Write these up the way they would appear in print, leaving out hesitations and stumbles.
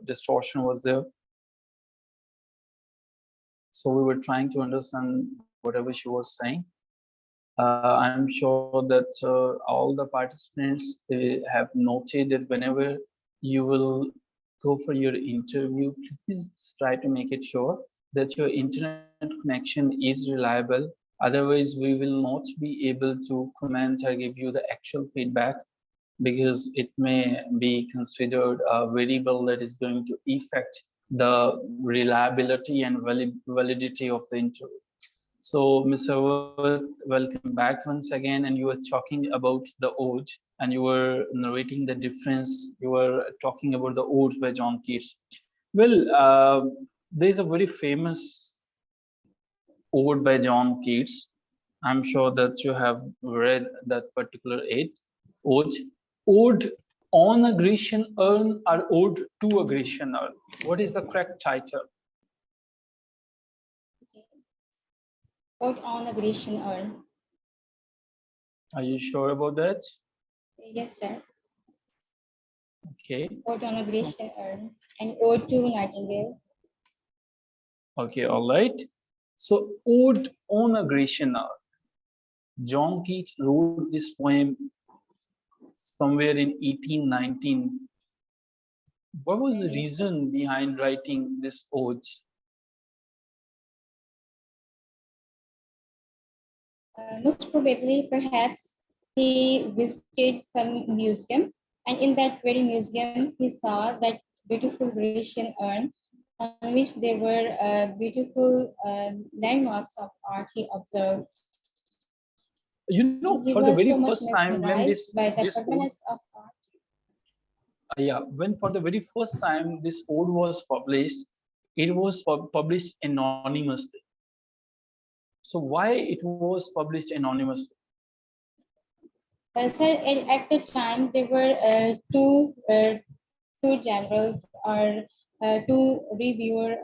distortion was there. So we were trying to understand whatever she was saying. I'm sure that all the participants, they have noted that whenever you will go for your interview, please try to make it sure that your internet connection is reliable. Otherwise, we will not be able to comment or give you the actual feedback, because it may be considered a variable that is going to affect the reliability and validity of the interview. So, Ms. Howard, welcome back once again, and you were talking about the ode, and you were narrating the difference. You were talking about the ode by John Keats. Well, there's a very famous ode by John Keats. I'm sure that you have read that particular ode. Ode on a Grecian urn or ode to a Grecian urn? What is the correct title? Ode on a Grecian urn. Are you sure about that? Yes, sir. Okay. Ode on a Grecian urn and ode to Nightingale. Okay, all right. So, ode on a Grecian urn. John Keats wrote this poem somewhere in 1819. What was the reason behind writing this ode? Most probably, perhaps, he visited some museum, and in that very museum, he saw that beautiful Grecian urn on which there were beautiful landmarks of art he observed. You know, he for the was very so much first time when mesmerized by the this permanence of art. Yeah, when for the very first time this ode was published, it was published anonymously. So why it was published anonymously? Sir, at the time there were two generals or two reviewer,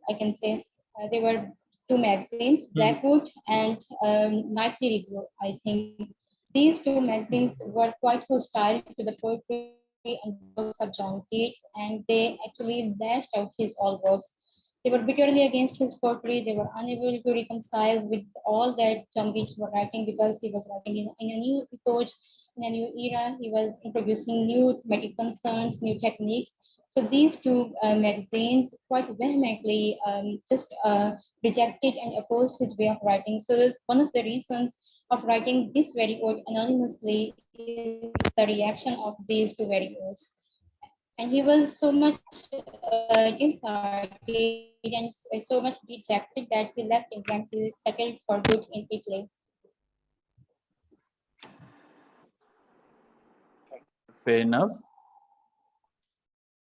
I can say. There were two magazines, Blackwood and Nightly Review, I think. These two magazines were quite hostile to the poetry and works of John Keats, and they actually lashed out his all works. They were bitterly against his poetry. They were unable to reconcile with all that John Keats was writing, because he was writing in a new epoch, in a new era. He was introducing new thematic concerns, new techniques. So these two magazines quite vehemently just rejected and opposed his way of writing. So one of the reasons of writing this very ode anonymously is the reaction of these two very odes. And he was so much disheartened and so much dejected that he left England. He settled for good in Italy. Fair enough.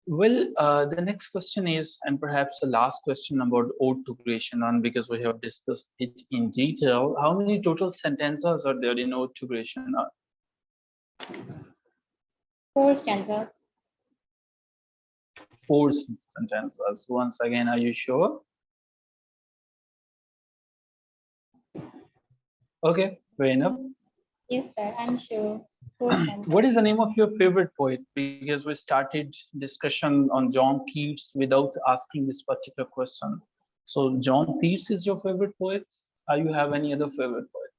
Well, the next question is, and perhaps the last question about ode to Grecian urn, because we have discussed it in detail. How many total sentences are there in ode to Grecian urn? 4 stanzas. 4 sentences. Once again, are you sure? Okay, fair enough. Yes, sir, I'm sure. 4 stanzas. What is the name of your favorite poet? Because we started discussion on John Keats without asking this particular question. So John Keats is your favorite poet? Or you have any other favorite poet?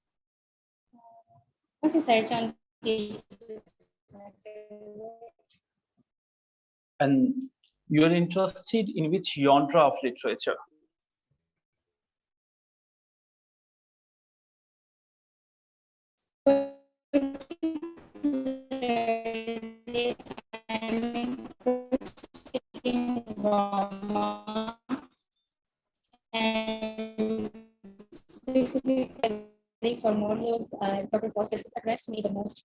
Okay, sir, John Keats is my favorite. And you're interested in which genre of literature? And specifically for models, Dr. Foster's attracts me the most.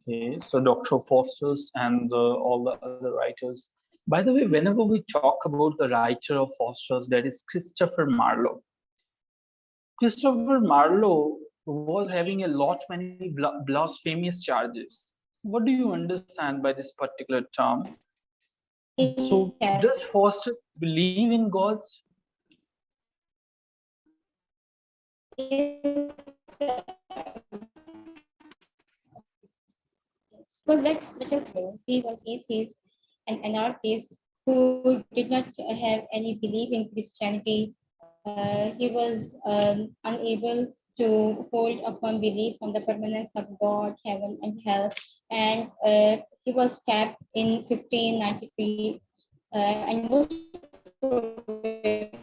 Okay, so Dr. Foster's and all the other writers. By the way, whenever we talk about the writer of Foster's, that is Christopher Marlowe. Christopher Marlowe was having a lot many blasphemous charges. What do you understand by this particular term? So does Foster believe in gods? So let us say he was atheist and anarchist who did not have any belief in Christianity. He was unable to hold a firm belief on the permanence of God, heaven, and hell, and he was stabbed in 1593. And most probably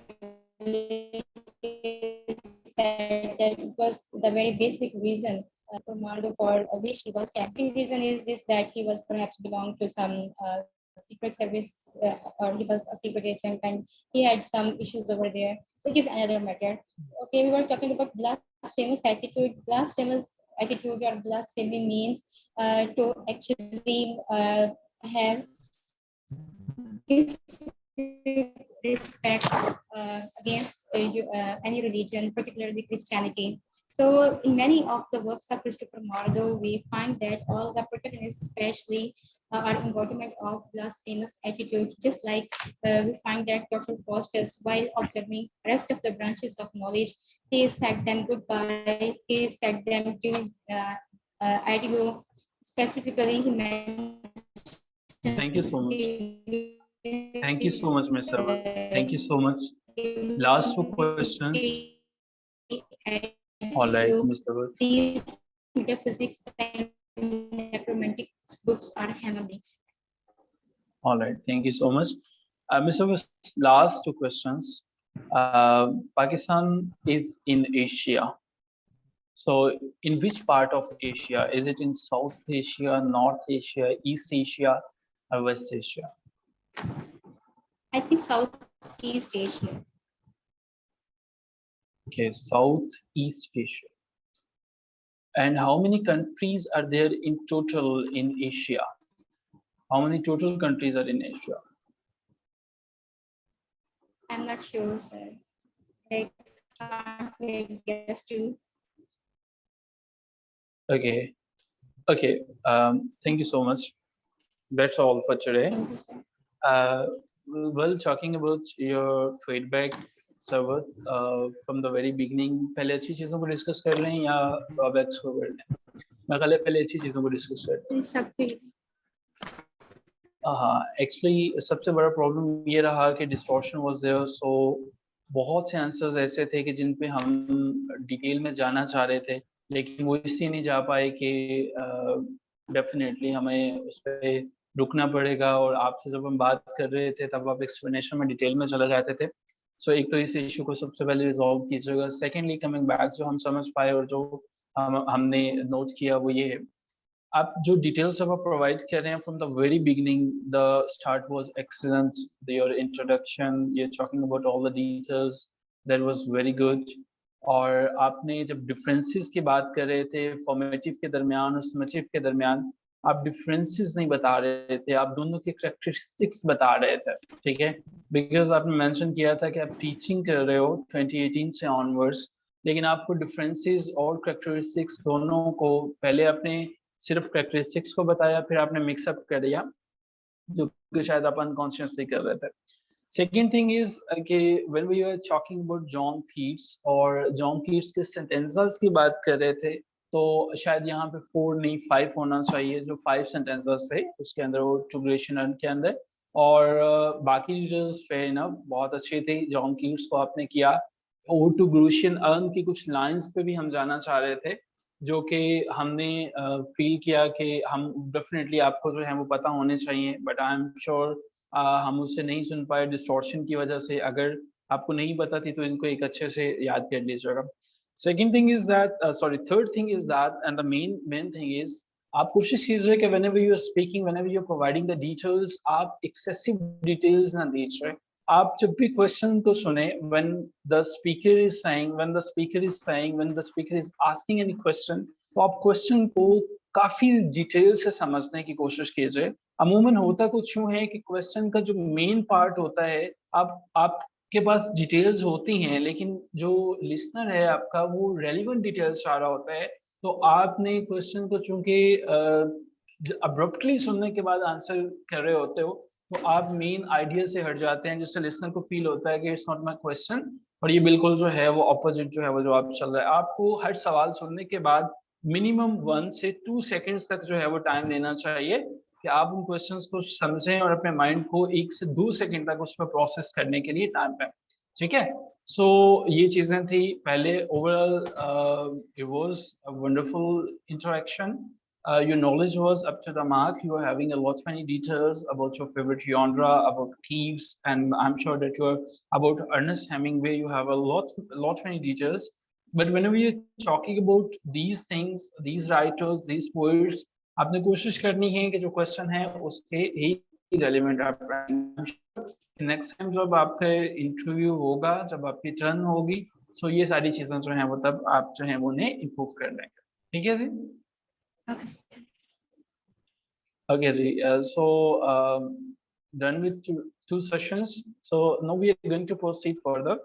said that it was the very basic reason for Mardo for which he was stabbed. The reason is this, that he was perhaps belonged to some secret service or he was a secret agent and he had some issues over there. So it is another matter. Okay, we were talking about blasphemous attitude. Blasphemous attitude or blasphemy means to actually have respect against any religion, particularly Christianity. So, in many of the works of Christopher Marlowe, we find that all the protagonists, especially, are embodiment of blasphemous attitude. Just like we find that Dr. Faustus, while observing rest of the branches of knowledge, he said them goodbye. He said them during adieu. Specifically, he mentioned Thank you so much. Thank you so much, Ms. Sarwar. Thank you so much. Last two questions. All right, Mr. Wood. These metaphysics and necromantics books are heavenly. All right, thank you so much. Mr. Wood, last two questions. Pakistan is in Asia. So in which part of Asia? Is it in South Asia, North Asia, East Asia, or West Asia? I think Southeast Asia. Okay, Southeast Asia. And how many countries are there in total in Asia? How many total countries are in Asia? I'm not sure, sir. I can't make guess too. Okay. Okay. Thank you so much. That's all for today. Thank you, sir. Well, talking about your feedback, Sarwar, from the very beginning, पहले अच्छी चीजों को discuss कर लें या drawbacks को कर लें? मैं ख्याल है पहले अच्छी चीजों को डिस्कस करते हैं। सब पे हाँ, एक्चुअली सबसे बड़ा प्रॉब्लम ये रहा कि डिस्टॉर्शन वाज देयर, सो बहुत से आंसर्स ऐसे थे कि जिन पे हम डिटेल में जाना चाह रहे थे, लेकिन वो इसलिए नहीं जा पाए कि डेफिनेटली हमें उस पे रुकना पड़ेगा और आपसे जब हम बात कर रहे थे तब आप एक्सप्लेनेशन में डिटेल में चले जाते थे। सो एक तो इस इशू को सबसे पहले रिजॉल्व कीजिएगा। सेकेंडली कमिंग बैक, जो हम समझ पाए और जो हमने नोट किया वो ये है, आप जो डिटेल्स अब आप प्रोवाइड कर रहे हैं from the very beginning, the start was excellent, your introduction, you talking about all the details, that was very good. और आपने जब डिफरेंसेस की बात कर रहे थे फॉर्मेटिव के दरमियान और समेटिव के दरमियान, आप डिफरेंसेस नहीं बता रहे थे, आप दोनों के कैरेक्टरिस्टिक्स बता रहे थे, ठीक है? बिकॉज आपने मेंशन किया था कि आप टीचिंग कर रहे हो 2018 से ऑनवर्ड्स, लेकिन आपको डिफरेंसेस और कैरेक्टरिस्टिक्स दोनों को पहले आपने सिर्फ कैरेक्टरिस्टिक्स को बताया, फिर आपने मिक्सअप कर दिया, जो कि शायद आप अनकॉन्शियसली कर रहे थे। सेकेंड थिंग इज कि when we are talking about John Keats और जॉन कीट्स के सेंटेंसेस की बात कर रहे थे, तो शायद यहाँ पे 4 नहीं 5 होना चाहिए, जो 5 सेंटेंसेस थे उसके अंदर, वो टू ग्रेशन अर्न के अंदर। और बाकी डिटेल्स फेयर इनफ बहुत अच्छी थी, जॉन कीट्स को आपने किया। ओ टू ग्रेशन अर्न की कुछ लाइंस पे भी हम जाना चाह रहे थे, जो कि हमने फील किया कि हम डेफिनेटली आपको जो है वो पता होने चाहिए, बट आई एम श्योर हम उसे नहीं सुन पाए डिस्टॉर्शन की वजह से। अगर आपको नहीं पता थी तो इनको एक अच्छे से याद कर लीजिएगा। Second thing is that, sorry third thing is that, and the main thing is, आप कोशिश कीजिए कि whenever you are speaking, whenever you are providing the details, आप excessive details ना दीजिए। आप जब भी क्वेश्चन को सुने, when the speaker is saying, when the speaker is asking any question, तो आप क्वेश्चन को काफी डिटेल से समझने की कोशिश कीजिए। अमूमन होता कुछ यूं है कि क्वेश्चन का जो मेन पार्ट होता है, आपके पास डिटेल्स होती हैं, लेकिन जो लिसनर है आपका वो रेलिवेंट डिटेल्स चाह रहा होता है, तो आपने क्वेश्चन को चूंकि अब्रप्टली सुनने के बाद आंसर कर रहे होते हो, तो आप मेन आइडिया से हट जाते हैं, जिससे लिसनर को फील होता है कि इट्स नॉट माय क्वेश्चन, और ये बिल्कुल जो है वो ऑपोजिट जो है वो जवाब चल रहा है। आपको हर सवाल सुनने के बाद मिनिमम 1 से 2 सेकंड्स तक जो है वो टाइम लेना चाहिए कि आप उन क्वेश्चंस को समझें और अपने माइंड को 1 से 2 सेकंड तक उसमें प्रोसेस करने के लिए टाइम पाए। ठीक है, सो ये चीजें थी पहले। Overall it was a wonderful interaction. Your knowledge was up to the mark. You are having a lot many details about your favorite genre, about Keats, and I'm sure that you're about Ernest Hemingway. You have a lot many details. But whenever you're talking about these things, these writers, these poets, आपने कोशिश करनी है कि जो question है उसके ही relevant आप next time जब आपका इंटरव्यू होगा, जब आपकी टर्न होगी, सो ये सारी चीजें जो हैं वो तब आप जो हैं वो उन्हें इम्प्रूव कर लेंगे। ठीक है जी, ओके जी। So done with two sessions, so now we are going to proceed further.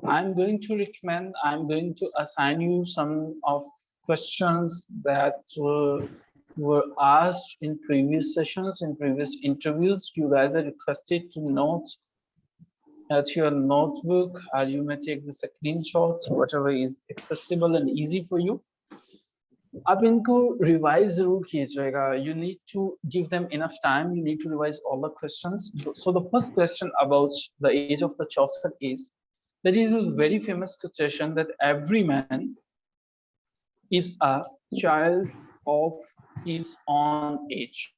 I'm going to assign you some of questions that were asked in previous sessions, in previous interviews. You guys are requested to note at your notebook, or you may take the screenshots, whatever is accessible and easy for you. आप इनको revise जरूर कीजिएगा. You need to give them enough time. You need to revise all the questions. So the first question about the age of the Chaucer is, there is a very famous quotation that every man is a child of his own age.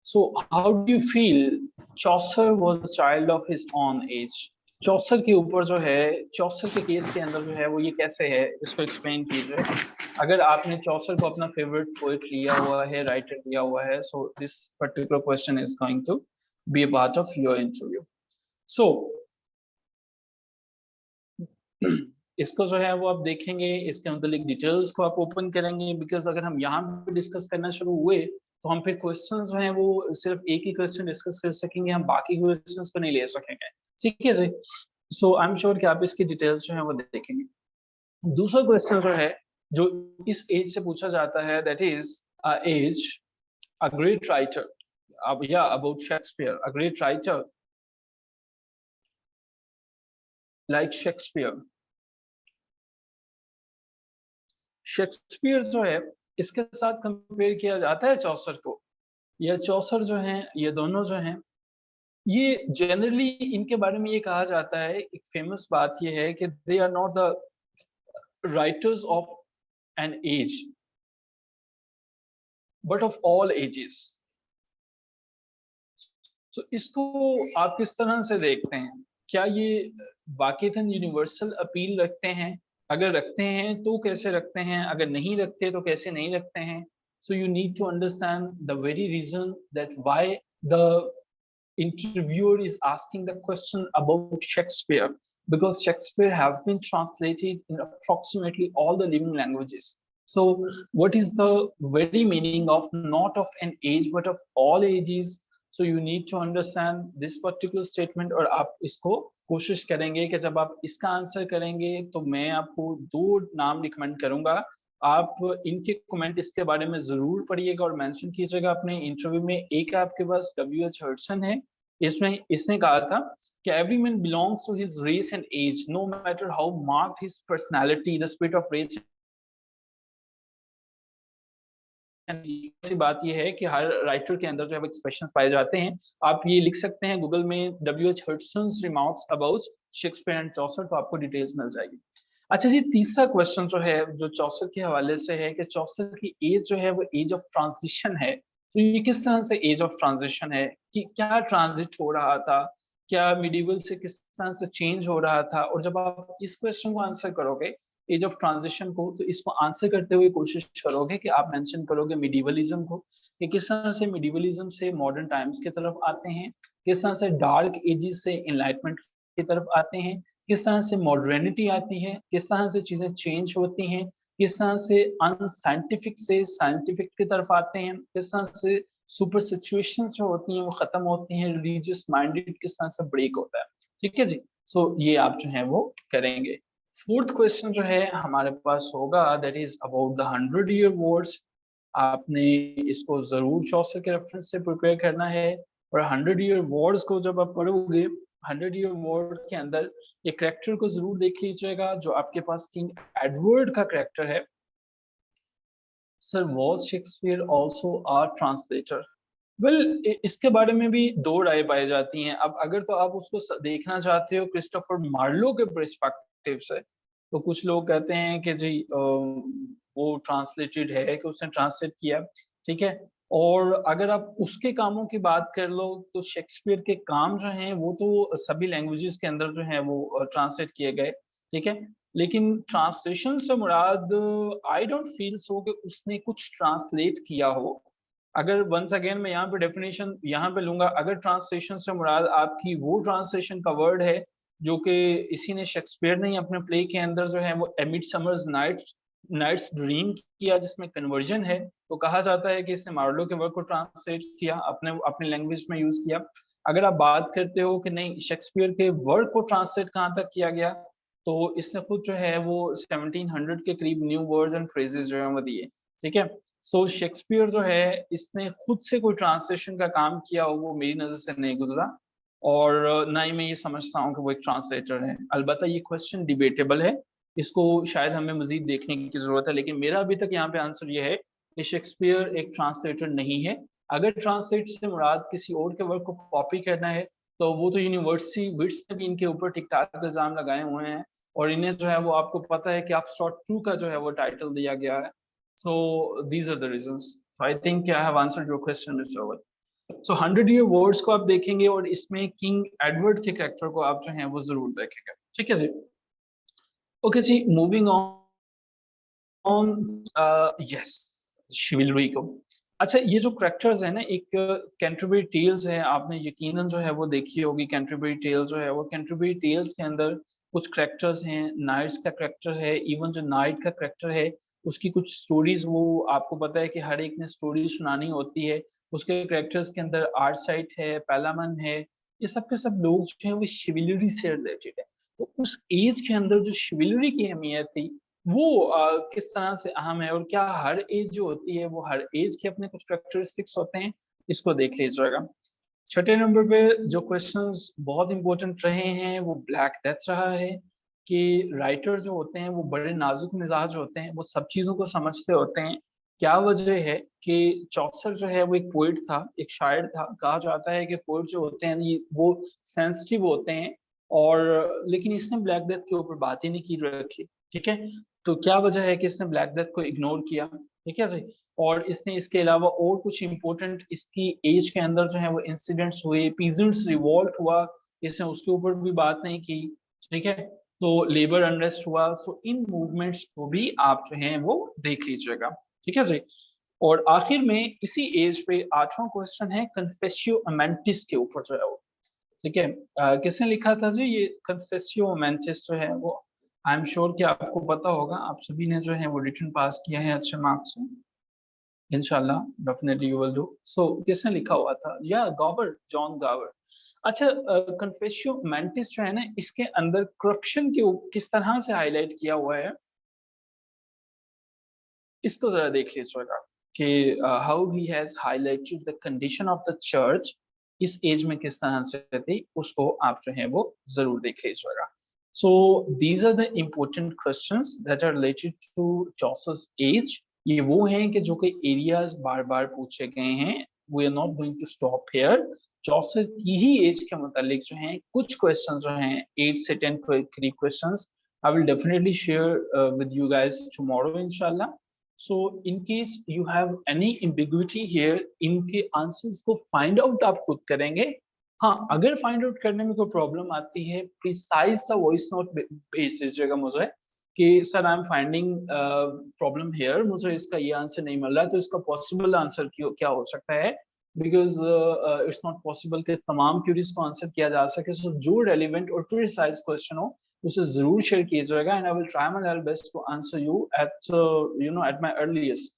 So how do you feel Chaucer was a child of his own age? चौसर के ऊपर जो है, चौसर के case के अंदर जो है वो ये कैसे है, इसको एक्सप्लेन कीजिए. अगर आपने चौसर को अपना फेवरेट पोएट लिया हुआ है, राइटर लिया हुआ है, so this particular question is going to be a part of your interview. So इसको जो है वो आप देखेंगे, इसके मतलब डिटेल्स को आप ओपन करेंगे, बिकॉज अगर हम यहाँ पे डिस्कस करना शुरू हुए तो हम फिर क्वेश्चंस जो हैं वो सिर्फ एक ही क्वेश्चन डिस्कस कर सकेंगे, हम बाकी क्वेश्चंस को नहीं ले सकेंगे. ठीक है जी. सो आई एम श्योर कि आप इसकी डिटेल्स जो है वो देखेंगे. दूसरा क्वेश्चन जो है जो इस एज से पूछा जाता है, that is as a great writer, या about Shakespeare, a great writer like Shakespeare. Shakespeare जो है इसके साथ कंपेयर किया जाता है चौसर को, या चौसर जो हैं ये दोनों जो हैं, ये जनरली इनके बारे में ये कहा जाता है, एक फेमस बात ये है कि they are not the writers of an age but of all ages. तो इसको आप किस तरह से देखते हैं? क्या ये वाकईतन यूनिवर्सल अपील रखते हैं? अगर रखते हैं तो कैसे रखते हैं, अगर नहीं रखते तो कैसे नहीं रखते हैं? So you need to understand the very reason that why the interviewer is asking the question about Shakespeare, because Shakespeare has been translated in approximately all the living languages. So what is the very meaning of not of an age but of all ages? So you need to understand this particular statement. और आप इसको कोशिश करेंगे कि जब आप इसका answer करेंगे तो मैं आपको 2 नाम रिकमेंड करूंगा, आप इनके कमेंट इसके बारे में जरूर पढ़िएगा और मेंशन कीजिएगा अपने इंटरव्यू में. एक आपके पास W.H. हडसन है, इसमें इसने कहा था कि every man belongs to his race and age, no matter how marked his personality, the spirit of race. ऐसी बात ये है कि हर राइटर के अंदर जो है एक्सप्रेशंस पाए जाते हैं. आप ये लिख सकते हैं गूगल में W.H. Hudson's remarks about Shakespeare and Chaucer, तो आपको डिटेल्स मिल जाएगी. अच्छा जी, तीसरा क्वेश्चन जो है जो चौसर के हवाले से है कि चौसर की एज जो है वो एज ऑफ ट्रांजिशन है. तो ये किस तरह से एज ऑफ ट्रांजिशन है, कि क्या ट्रांजिट हो रहा था, क्या मिडिवल से किस तरह से चेंज हो रहा था? और जब आप इस क्वेश्चन को आंसर करोगे एज ऑफ ट्रांजिशन को, तो इसको आंसर करते हुए कोशिश करोगे कि आप मेंशन करोगे मिडिवलिज्म को, कि किस तरह से मिडिवलिज्म से मॉडर्न टाइम्स की तरफ आते हैं, किस तरह से डार्क एजेस से एनलाइटमेंट की तरफ आते हैं, किस तरह से मॉडर्निटी आती है, किस तरह से चीजें चेंज होती हैं, किस तरह से अनसाइंटिफिक से साइंटिफिक की तरफ आते हैं, किस तरह से सुपर सिचुएशंस जो होती हैं वो खत्म होती हैं, रिलीजियस माइंडेड किस तरह से ब्रेक होता है. ठीक है जी. सो ये आप जो है वो करेंगे. फोर्थ क्वेश्चन जो है हमारे पास होगा, that is about the 100-year wars. आपने इसको जरूर चौसर के रेफरेंस से प्रिपेयर करना है. और 100-year wars को जब आप पढ़ोगे, 100-year wars के अंदर एक कैरेक्टर को जरूर देख लीजिएगा जो आपके पास किंग एडवर्ड का कैरेक्टर है. Sir was Shakespeare also a translator? Well, इसके बारे में भी दो राय पाई जाती हैं। अब अगर तो आप उसको देखना चाहते हो क्रिस्टोफर मार्लो के पर्सपेक्टिव से, तो कुछ लोग कहते हैं कि जी वो ट्रांसलेटेड है, कि उसने ट्रांसलेट किया, ठीक है। और अगर आप उसके कामों की बात कर लो तो शेक्सपियर के काम जो हैं वो तो सभी लैंग्वेजेस के अंदर जो है वो ट्रांसलेट किए गए, ठीक है। लेकिन ट्रांसलेशन से मुराद आई डोंट फील सो कि उसने कुछ ट्रांसलेट किया हो। अगर वंस अगेन मैं यहाँ पे डेफिनेशन यहाँ पे लूंगा, अगर ट्रांसलेशन से मुराद आपकी वो ट्रांसलेशन का वर्ड है जो कि इसी ने शेक्सपियर ने अपने प्ले के अंदर जो है वो ए मिडसमर्स नाइट्स ड्रीम किया, जिसमें कन्वर्जन है, तो कहा जाता है कि इसने मार्लो के वर्क को ट्रांसलेट किया, अपने अपनी लैंग्वेज में यूज किया। अगर आप बात करते हो कि नहीं शेक्सपियर के वर्क को ट्रांसलेट कहाँ तक किया गया, तो इसने खुद जो है वो 1700 के करीब न्यू वर्ड्स एंड फ्रेजेस जो है वो दिए, ठीक है। सो शेक्सपियर जो है इसने खुद से कोई ट्रांसलेशन का काम किया हो वो मेरी नजर से नहीं गुजरा, और ना ही मैं ये समझता हूँ कि वो एक ट्रांसलेटर है। अलबत्ता ये क्वेश्चन डिबेटेबल है, इसको शायद हमें मजीद देखने की जरूरत है, लेकिन मेरा अभी तक यहाँ पे आंसर ये है कि शेक्सपियर एक ट्रांसलेटर नहीं है। अगर ट्रांसलेट से मुराद किसी और के वर्क को कॉपी करना है तो वो तो यूनिवर्सिटी विट्स ने भी इनके ऊपर ठीक ठाक इल्जाम लगाए हुए हैं, और इन्हें जो है वो आपको पता है कि आप शॉर्ट टू का जो है वो टाइटल दिया गया है। So these are the reasons. So I think I have answered your question, Mr. Awad. So 100 Year Wars को आप देखेंगे और इसमें किंग एडवर्ड के कैरेक्टर को आप जो हैं वो जरूर देखेंगे, ठीक है जी। ओके जी, मूविंग ऑन, यस, शिवलरी को। अच्छा, ये जो कैरेक्टर्स है ना, एक कैंटरबरी टेल्स है, आपने यकीनन जो है वो देखी होगी। कैंटरबरी टेल्स जो है वो, कैंटरबरी टेल्स के अंदर कुछ कैरेक्टर्स हैं, नाइट्स का कैरेक्टर है, इवन जो नाइट का कैरेक्टर है उसकी कुछ स्टोरीज, वो आपको पता है कि हर एक ने स्टोरी सुनानी होती है। उसके कैरेक्टर्स के अंदर आर्टसाइट है, पैलामन है, ये सब के सब लोग जो है वो शिवलरी से रिलेटेड है। तो उस एज के अंदर जो शिवलरी की अहमियत थी वो किस तरह से अहम है, और क्या हर एज जो होती है वो हर एज के अपने कुछ कैरेक्टरिस्टिक्स होते हैं, इसको देख लीजिएगा। छठे नंबर पे जो क्वेश्चंस बहुत इंपॉर्टेंट रहे हैं वो ब्लैक डेथ रहा है, कि राइटर जो होते हैं वो बड़े नाजुक मिजाज होते हैं, वो सब चीज़ों को समझते होते हैं। क्या वजह है कि चौसर जो है वो एक पोइट था, एक शायर था। कहा जाता है कि पोइट जो होते हैं ये वो सेंसिटिव होते हैं, और लेकिन इसने ब्लैक डेथ के ऊपर बात ही नहीं की रखी, ठीक है। तो क्या वजह है कि इसने ब्लैक डेथ को इग्नोर किया, ठीक है जी। और इसने इसके अलावा और कुछ इंपॉर्टेंट इसकी एज के अंदर जो है वो इंसिडेंट्स हुए, पीजेंट्स रिवॉल्ट हुआ, इसने उसके ऊपर भी बात नहीं की, ठीक है। तो लेबर अनरेस्ट हुआ, सो इन मूवमेंट्स को भी आप जो है वो देख लीजिएगा, ठीक है जी। और आखिर में इसी एज पे आठवां क्वेश्चन है कन्फेसियो अमेंटिस के ऊपर जो है वो, ठीक है। किसने लिखा था जी ये कन्फेसियो अमेंटिस जो है वो? आई एम श्योर कि आपको पता होगा, आप सभी ने जो है वो रिटन पास किया है अच्छे मार्क्स से, इंशाल्लाह definitely you will do so. किसने लिखा हुआ था? या गावर, जॉन गावर। अच्छा, कन्फेसियो मेंटिस जो है ना, इसके अंदर करप्शन के किस तरह से हाईलाइट किया हुआ है, इसको जरा देख लीजिएगा कि how he has highlighted the condition of the church इस एज में किस तरह से थी, उसको आप जो है वो जरूर देख लीजिएगा। So these are the important questions that are related to Chaucer's age. ये वो हैं कि जो कि एरियाज बार बार पूछे गए हैं। We are not going to stop here. Chaucer की ही एज के मुतालिक जो हैं कुछ क्वेश्चन जो हैं 8 से 10 करीब questions I will definitely share with you guys tomorrow इंशाल्लाह। So in case you have any ambiguity here, इनके आंसर्स को फाइंड आउट आप खुद करेंगे। हाँ, अगर फाइंड आउट करने में कोई प्रॉब्लम आती है, प्रिसाइज सा वॉइस नोट भेज दीजिएगा मुझे कि sir I am finding problem here, मुझे इसका ये आंसर नहीं मिल रहा है, तो इसका पॉसिबल आंसर क्या हो सकता है, बिकॉज इट्स नॉट पॉसिबल कि तमाम क्यूरीज को आंसर किया जा सके। सो जो रेलिवेंट और प्रिसाइज क्वेश्चन हो उसे जरूर शेयर कीजिएगा, and I will try my level best to answer you at at my earliest.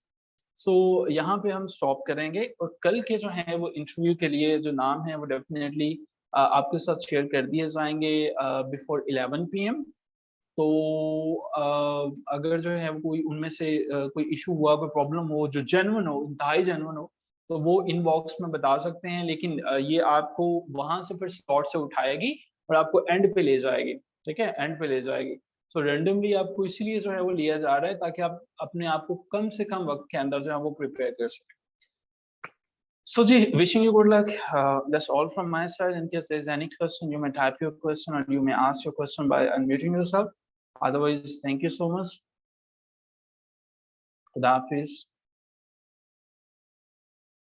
So यहाँ पे हम स्टॉप करेंगे, और कल के जो है वो इंटरव्यू के लिए जो नाम है वो डेफिनेटली आपके साथ शेयर कर दिए जाएंगे बिफोर 11 PM। तो अगर जो है कोई उनमें से कोई इशू हुआ, कोई प्रॉब्लम हो जो जेन्युइन हो, इंतहाई जेन्युइन हो, तो वो इनबॉक्स में बता सकते हैं, लेकिन ये आपको वहां से फिर स्लॉट से उठाएगी और आपको एंड पे ले जाएगी, ठीक है, एंड पे ले जाएगी। तो रेंडमली आपको इसीलिए जो है वो लिया जा रहा है ताकि आप अपने आप को कम से कम वक्त के अंदर जो है वो प्रिपेयर कर सकें. So ji, wishing you good luck. That's all from my side. In case there's any question, you may type your question or you may ask your question by unmuting yourself. Otherwise, thank you so much. Khuda Hafiz.